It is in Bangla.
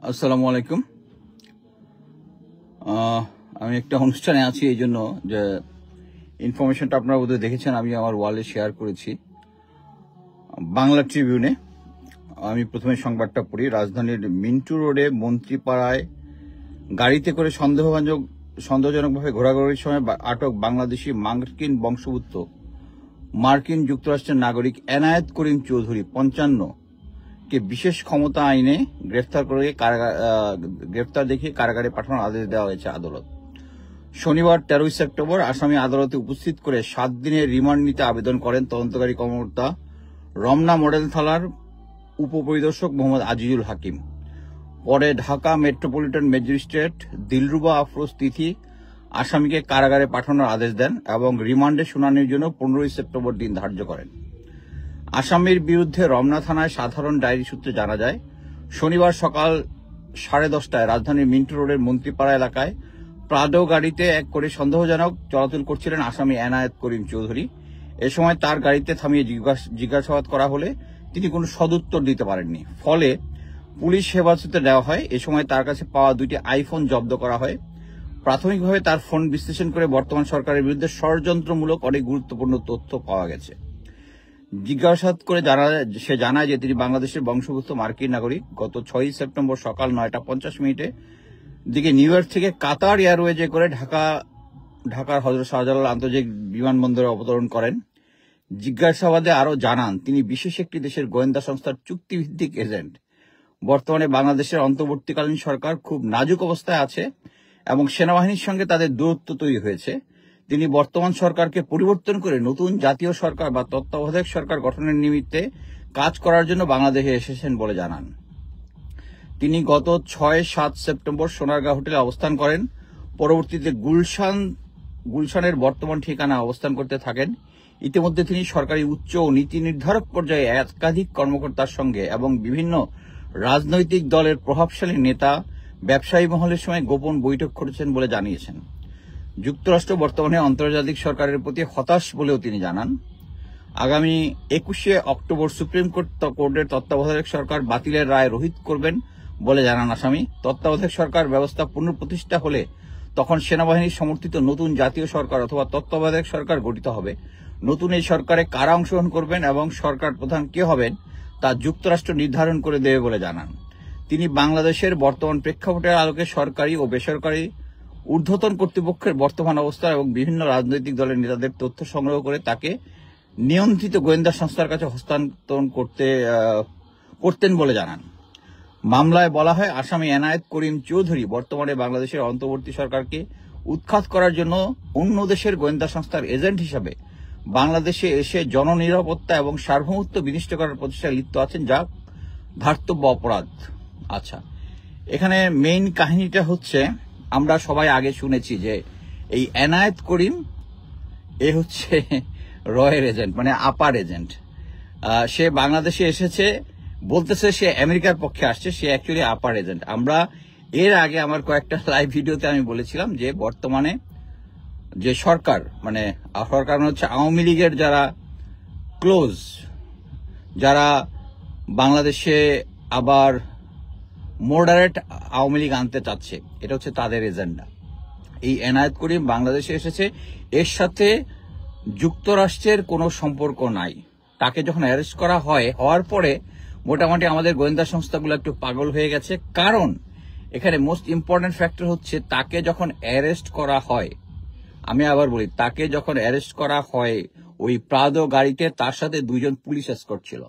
আসসালামু আলাইকুম। আমি একটা অনুষ্ঠানে আছি, এই জন্য যে ইনফরমেশনটা আপনারা বোধহয় দেখেছেন, আমি আমার ওয়ালে শেয়ার করেছি। বাংলা ট্রিবিউনে আমি প্রথমে সংবাদটা পড়ি। রাজধানীর মিন্টু রোডে মন্ত্রীপাড়ায় গাড়িতে করে সন্দেহজনকভাবে ঘোরাঘুরির সময় আটক বাংলাদেশি মার্কিন বংশোদ্ভূত মার্কিন যুক্তরাষ্ট্রের নাগরিক এনায়েত করিম চৌধুরী 55 কে বিশেষ ক্ষমতা আইনে গ্রেফতার দেখিয়ে কারাগারে পাঠানোর আদেশ দেওয়া হয়েছে আদালত। শনিবার 13 সেপ্টেম্বর আসামি আদালতে উপস্থিত করে 7 দিনের রিমান্ড নিতে আবেদন করেন তদন্তকারী কর্মকর্তা রমনা মডেল থানার উপপরিদর্শক মোহাম্মদ আজিজুল হাকিম। পরে ঢাকা মেট্রোপলিটন ম্যাজিস্ট্রেট দিলরুবা আফরোজ তিথি আসামিকে কারাগারে পাঠানোর আদেশ দেন এবং রিমান্ডে শুনানির জন্য 15 সেপ্টেম্বর দিন ধার্য করেন। আসামির বিরুদ্ধে রমনা থানায় সাধারণ ডায়েরি সূত্রে জানা যায়, শনিবার সকাল 10:30টায় রাজধানীর মিন্টু রোডের মন্ত্রীপাড়া এলাকায় প্রাডো গাড়িতে এক করে সন্দেহজনক চলাচল করছিলেন আসামি এনায়েত করিম চৌধুরী। এ সময় তার গাড়িতে থামিয়ে জিজ্ঞাসাবাদ করা হলে তিনি কোনো সদুত্তর দিতে পারেননি। ফলে পুলিশ হেফাজতে নেওয়া হয়। এ সময় তার কাছে পাওয়া 2টি আইফোন জব্দ করা হয়। প্রাথমিকভাবে তার ফোন বিশ্লেষণ করে বর্তমান সরকারের বিরুদ্ধে ষড়যন্ত্রমূলক অনেক গুরুত্বপূর্ণ তথ্য পাওয়া গেছে। জিজ্ঞাসাবাদ করে সে জানায় যে তিনি বাংলাদেশের বংশোদ্ভূত মার্কিন নাগরিক। গত 6 সেপ্টেম্বর সকাল 9:50 দিকে নিউ ইয়র্ক থেকে কাতার এয়ারওয়েজে করে ঢাকার হযরত শাহজালাল আন্তর্জাতিক বিমানবন্দরে অবতরণ করেন। জিজ্ঞাসাবাদে আরও জানান, তিনি বিশেষ একটি দেশের গোয়েন্দা সংস্থার চুক্তিভিত্তিক এজেন্ট। বর্তমানে বাংলাদেশের অন্তর্বর্তীকালীন সরকার খুব নাজুক অবস্থায় আছে এবং সেনাবাহিনীর সঙ্গে তাদের দূরত্ব তৈরি হয়েছে। তিনি বর্তমান সরকারকে পরিবর্তন করে নতুন জাতীয় সরকার বা তত্ত্বাবধায়ক সরকার গঠনের নিমিত্তে কাজ করার জন্য বাংলাদেশে এসেছেন বলে জানান। তিনি গত 6-7 সেপ্টেম্বর সোনারগাঁ হোটেলে অবস্থান করেন। পরবর্তীতে গুলশানের বর্তমান ঠিকানা অবস্থান করতে থাকেন। ইতিমধ্যে তিনি সরকারি উচ্চ ও নীতি নির্ধারক পর্যায়ে একাধিক কর্মকর্তার সঙ্গে এবং বিভিন্ন রাজনৈতিক দলের প্রভাবশালী নেতা, ব্যবসায়ী মহলের সঙ্গে গোপন বৈঠক করেছেন বলে জানিয়েছেন। যুক্তরাষ্ট্র বর্তমানে আন্তর্জাতিক সরকারের প্রতি হতাশ বলেও তিনি জানান। আগামী 21 অক্টোবর সুপ্রিম কোর্টের তত্ত্বাবধায়ক সরকার বাতিলের রায় রহিত করবেন বলে জানান আসামি। তত্ত্বাবধায়ক সরকার ব্যবস্থা পুনঃপ্রতিষ্ঠা হলে তখন সেনাবাহিনীর সমর্থিত নতুন জাতীয় সরকার অথবা তত্ত্বাবধায়ক সরকার গঠিত হবে। নতুন এই সরকারে কারা অংশগ্রহণ করবেন এবং সরকার প্রধান কে হবেন তা যুক্তরাষ্ট্র নির্ধারণ করে দেবে বলে জানান। তিনি বাংলাদেশের বর্তমান প্রেক্ষাপটের আলোকে সরকারি ও বেসরকারি ঊর্ধ্বতন কর্তৃপক্ষের বর্তমান অবস্থা এবং বিভিন্ন রাজনৈতিক দলের নেতাদের তথ্য সংগ্রহ করে তাকে নিয়ন্ত্রিত গোয়েন্দা সংস্থার কাছে হস্তান্তর করতেন বলে জানান। মামলায় বলা হয়, আসামি এনায়েত করিম চৌধুরী বর্তমানে বাংলাদেশের অন্তর্বর্তী সরকারকে উৎখাত করার জন্য অন্য দেশের গোয়েন্দা সংস্থার এজেন্ট হিসাবে বাংলাদেশে এসে জননিরাপত্তা এবং সার্বভৌমত্ব বিনষ্ট করার প্রচেষ্টায় লিপ্ত আছেন, যা ধার্তব্য অপরাধ। আচ্ছা, এখানে মেইন কাহিনীটা হচ্ছে, আমরা সবাই আগে শুনেছি যে এই এনায়েত করিম এ হচ্ছে রয়ের এজেন্ট, মানে আপার এজেন্ট। সে বাংলাদেশে এসেছে, বলতেছে সে আমেরিকার পক্ষে আসছে, সে অ্যাকচুয়ালি আপার এজেন্ট। আমরা এর আগে আমার কয়েকটা লাইভ ভিডিওতে আমি বলেছিলাম যে বর্তমানে যে সরকার মানে হচ্ছে আওয়ামী লীগের যারা ক্লোজ, যারা বাংলাদেশে আবার মডারেট আওয়ামী লীগ আনতে চাচ্ছে, এটা হচ্ছে তাদের এজেন্ডা। এই এনায়েত করিম বাংলাদেশে এসেছে, এর সাথে যুক্তরাষ্ট্রের কোনো সম্পর্ক নাই। তাকে যখন অ্যারেস্ট করা হওয়ার পরে মোটামুটি আমাদের গোয়েন্দা সংস্থাগুলো একটু পাগল হয়ে গেছে। কারণ এখানে মোস্ট ইম্পর্টেন্ট ফ্যাক্টর হচ্ছে, তাকে যখন অ্যারেস্ট করা হয়, আমি আবার বলি, তাকে যখন অ্যারেস্ট করা হয় ওই প্রাদো গাড়িতে তার সাথে 2জন পুলিশ এসকর্ট ছিল।